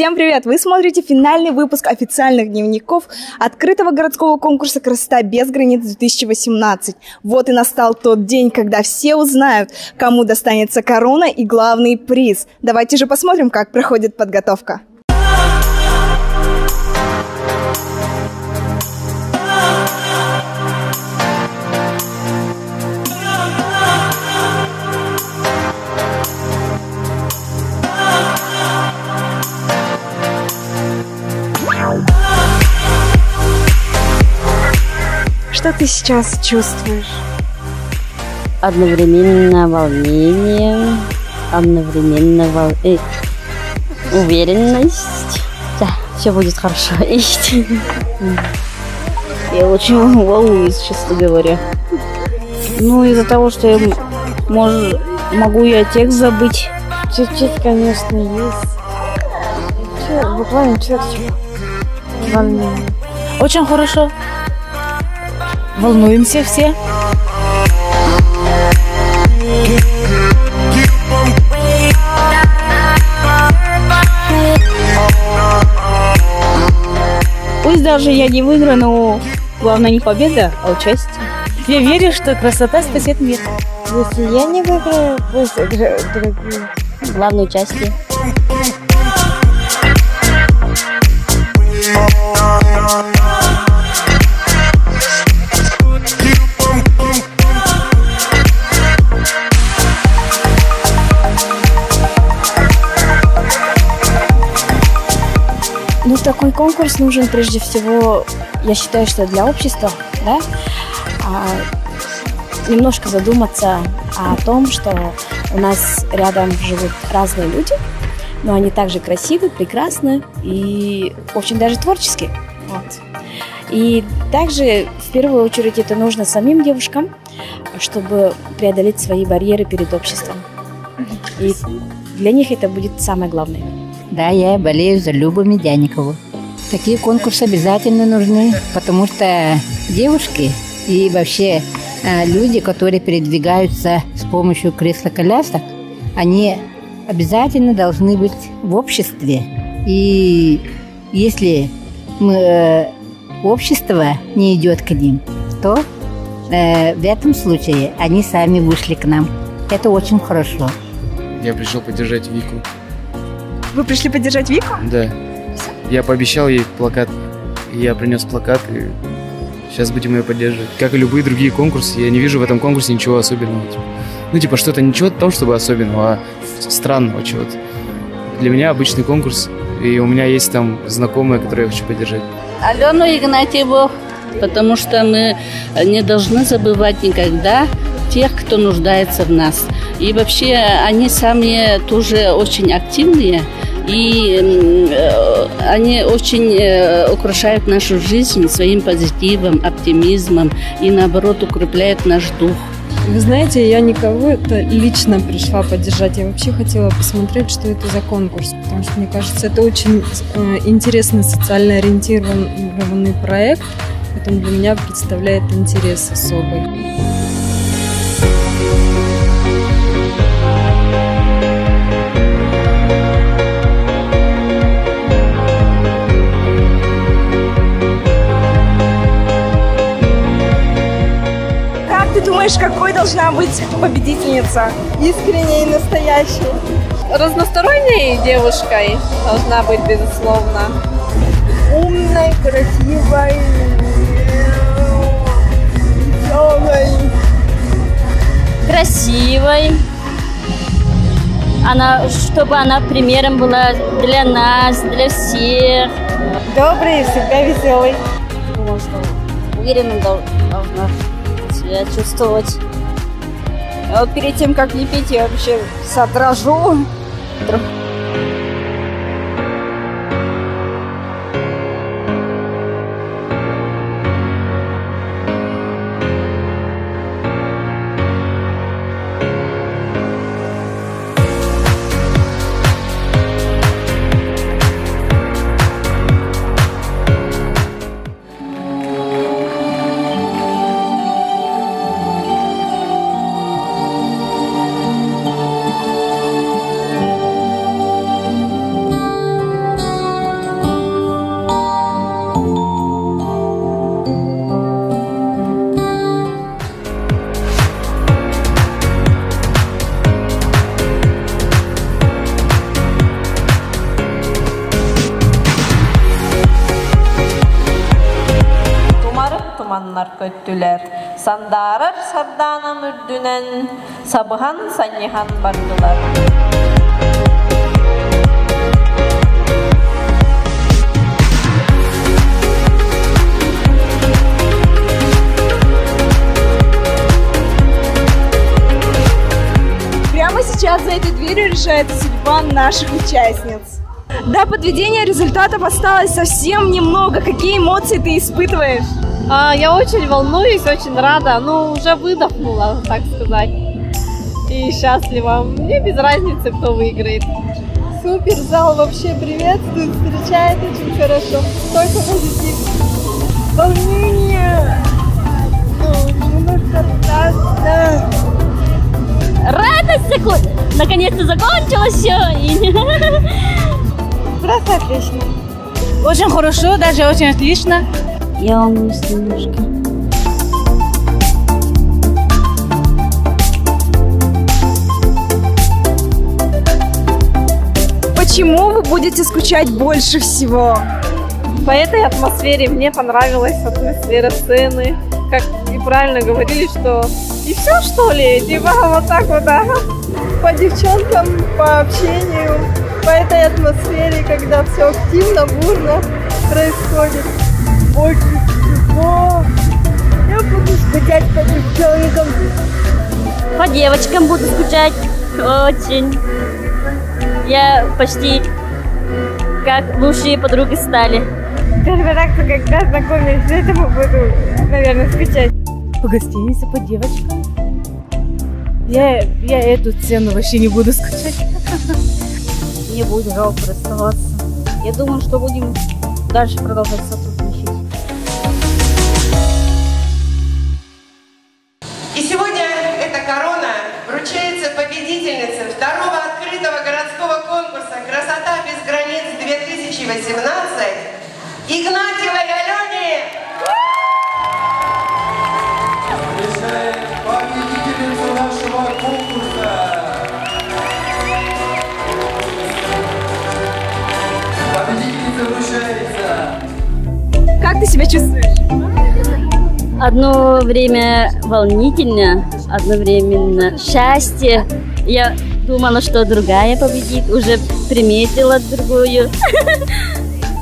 Всем привет! Вы смотрите финальный выпуск официальных дневников открытого городского конкурса «Красота без границ-2018». Вот и настал тот день, когда все узнают, кому достанется корона и главный приз. Давайте же посмотрим, как проходит подготовка. Что ты сейчас чувствуешь? Одновременно волнение, одновременно уверенность. Да, все будет хорошо. Я очень волнуюсь, честно говоря. Ну, из-за того, что я могу я текст забыть. Чуть-чуть, конечно, есть. Буквально чуть-чуть волнение. Очень хорошо. Волнуемся все. Пусть даже я не выиграю, но главное не победа, а участие. Я верю, что красота спасет мир. Если я не выиграю, пусть играют другие. Главное участие. Ну, такой конкурс нужен прежде всего, я считаю, что для общества, да, немножко задуматься о том, что у нас рядом живут разные люди, но они также красивые, прекрасны и очень даже творческие. Вот. И также, в первую очередь, это нужно самим девушкам, чтобы преодолеть свои барьеры перед обществом. И для них это будет самое главное. Да, я болею за Любу Медяникову. Такие конкурсы обязательно нужны, потому что девушки и вообще люди, которые передвигаются с помощью кресла-колясок, они обязательно должны быть в обществе. И если общество не идет к ним, то в этом случае они сами вышли к нам. Это очень хорошо. Я пришел поддержать Вику. Вы пришли поддержать Вику? Да. Я пообещал ей плакат. Я принес плакат, и сейчас будем ее поддерживать. Как и любые другие конкурсы, я не вижу в этом конкурсе ничего особенного. Ну, типа, что-то ничего того, чтобы особенного, а странного чего-то. Для меня обычный конкурс, и у меня есть там знакомые, которые я хочу поддержать. Алену Игнатьеву, потому что мы не должны забывать никогда тех, кто нуждается в нас. И вообще они сами тоже очень активные, и они очень украшают нашу жизнь своим позитивом, оптимизмом и, наоборот, укрепляют наш дух. Вы знаете, я не кого-то лично пришла поддержать, я вообще хотела посмотреть, что это за конкурс, потому что, мне кажется, это очень интересный социально ориентированный проект, поэтому для меня представляет интерес особый. Ты думаешь, какой должна быть победительница? Искренней и настоящей. Разносторонней девушкой должна быть, безусловно. Умной, красивой, веселой. Красивой. Чтобы она примером была для нас, для всех. Добрый и всегда веселый. Думаю, что уверенно должна себя чувствовать. А вот перед тем, как не пить, я вообще содрожу. саннар көттүлер. Сандарар сардана мүрдүнен, сабыхан саньяхан бардылар. Прямо сейчас за этой дверью решается судьба наших участниц. До подведения результатов осталось совсем немного. Какие эмоции ты испытываешь? Я очень волнуюсь, очень рада, уже выдохнула, так сказать. И счастлива. Мне без разницы, кто выиграет. Супер, зал вообще приветствует, встречает очень хорошо. Только позитив. Волнение. Немножко страшно. Радость наконец-то закончилось все. Просто отлично. Очень хорошо, даже очень отлично. Я волнуюсь немножко. Почему вы будете скучать больше всего? По этой атмосфере мне понравилась атмосфера сцены. Как и правильно говорили, что и все, что ли? Типа вот так вот, да? По девчонкам, по общению, по этой атмосфере, когда все активно, бурно происходит. Очень тепло. Я буду скучать по девчонкам. По девочкам буду скучать. Очень. Я почти как лучшие подруги стали. Первый раз, когда знакомились, поэтому буду, наверное, скучать. По гостинице, по девочкам. Я эту цену вообще не буду скучать. Мне будет жалко расставаться. Я думаю, что будем дальше продолжать сотрудничать. И сегодня эта корона вручается победительнице второго открытого городского конкурса «Красота без границ 2018» Игнатьевой Алене! Победительница нашего конкурса! Победительница вручается! Как ты себя чувствуешь? Одно время волнительно, одновременно счастье. Я думала, что другая победит, уже приметила другую.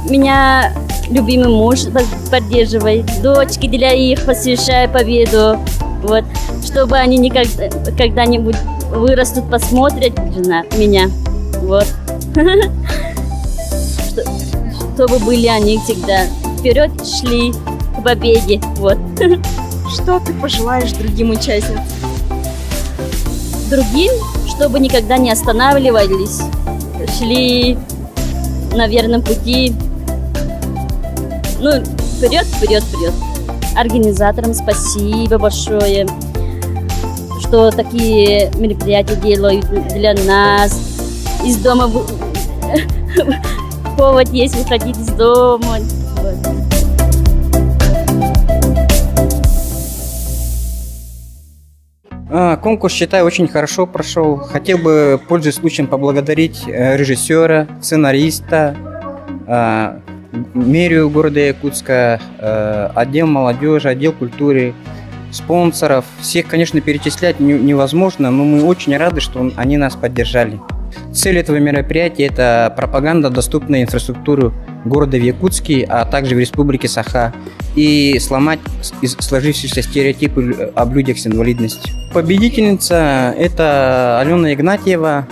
Меня любимый муж поддерживает, дочки для их посвящаю победу. Вот, чтобы они никогда когда-нибудь вырастут, посмотрят на меня. Вот. Чтобы были они всегда вперед шли к победе. Вот. Что ты пожелаешь другим участницам? Другим, чтобы никогда не останавливались, шли на верном пути. Вперед, вперед, вперед. Организаторам спасибо большое, что такие мероприятия делают для нас. Из дома повод есть выходить из дома. Конкурс, считаю, очень хорошо прошел. Хотел бы, пользуясь случаем, поблагодарить режиссера, сценариста, мэрию города Якутска, отдел молодежи, отдел культуры, спонсоров. Всех, конечно, перечислять невозможно, но мы очень рады, что они нас поддержали. Цель этого мероприятия – это пропаганда доступной инфраструктуры города в Якутске, а также в республике Саха, и сломать сложившиеся стереотипы об людях с инвалидностью. Победительница – это Алена Игнатьева.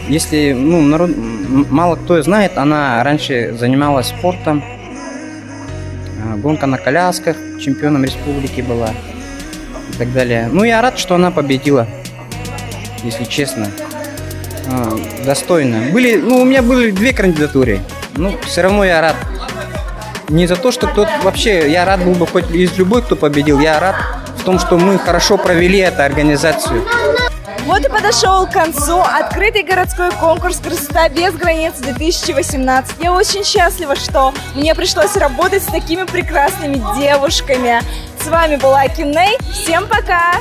Если народ, мало кто знает, она раньше занималась спортом, гонка на колясках, чемпионом республики была и так далее. Я рад, что она победила, если честно. Достойно. У меня были две кандидатуры, все равно я рад. Не за то, что кто-то вообще, я рад был бы хоть из любой, кто победил, я рад в том, что мы хорошо провели эту организацию. Вот и подошел к концу открытый городской конкурс «Красота без границ 2018». Я очень счастлива, что мне пришлось работать с такими прекрасными девушками. С вами была Кимней. Всем пока!